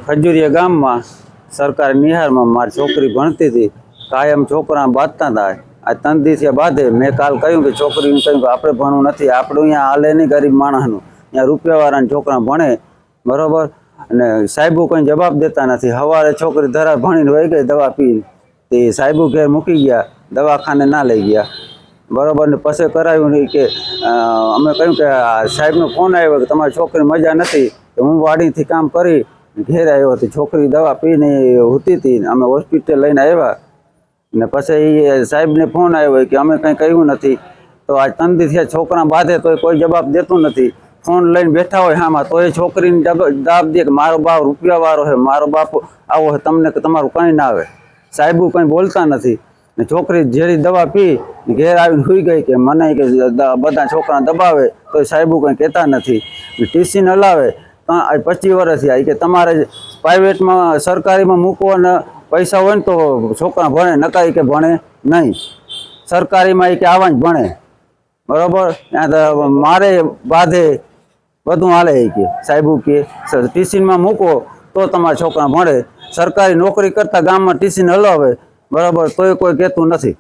ખજૂરિયા ગામમાં સરકારી નિહારમાં મારી છોકરી ભણતી હતી, કાયમ છોકરા બાંધતા હતા. આ 3 દિવસે બાંધે. મેં કાલ કહ્યું કે છોકરીને કહ્યું કે આપણે ભણવું નથી, આપણું અહીંયા હાલે નહીં ગરીબ માણસનું, અહીંયા રૂપિયાવાળાના છોકરા ભણે બરોબર. અને સાહેબો કંઈ જવાબ દેતા નથી. સવારે છોકરી ધરા ભણીને વહી ગઈ દવા પીને, તે સાહેબો ઘેર મૂકી ગયા, દવાખાને ના લઈ ગયા બરોબર. ને પછી કરાવ્યું નહીં કે અમે કહ્યું કે સાહેબનો ફોન આવ્યો કે તમારી છોકરી મજા નથી. હું વાડીથી કામ કરી ઘેર આવ્યો હતો, છોકરી દવા પીને હોતી હતી, અમે હોસ્પિટલ લઈને આવ્યા. ને પછી સાહેબને ફોન આવ્યો કે અમે કંઈ કહ્યું નથી. તો આ 3 દિવસે છોકરા બાંધે તો કોઈ જવાબ દેતું નથી. ફોન લઈને બેઠા હોય હામાં તો એ છોકરીને જવાબ દે કે મારો બાપ રૂપિયાવાળો છે, મારો બાપ આવો છે, તમને તમારું કંઈ ના આવે. સાહેબો કંઈ બોલતા નથી. ને છોકરી જેડી દવા પી ઘેર આવીને સુઈ ગઈ કે મને કે બધા છોકરા દબાવે તો સાહેબો કંઈ કહેતા નથી. ટીસી ન લાવે 25 વર્ષ થયા કે તમારે પ્રાઇવેટમાં સરકારીમાં મૂકો અને પૈસા હોય ને તો છોકરા ભણે, નકાઈ કે ભણે નહીં. સરકારીમાં કે આવા જ ભણે બરાબર. ત્યાં મારે બાંધે બધું હાલે કે સાહેબો કે ટીસીમાં મૂકો તો તમારા છોકરા ભણે. સરકારી નોકરી કરતા ગામમાં ટીસીને હલાવે બરાબર તોય કોઈ કહેતું નથી.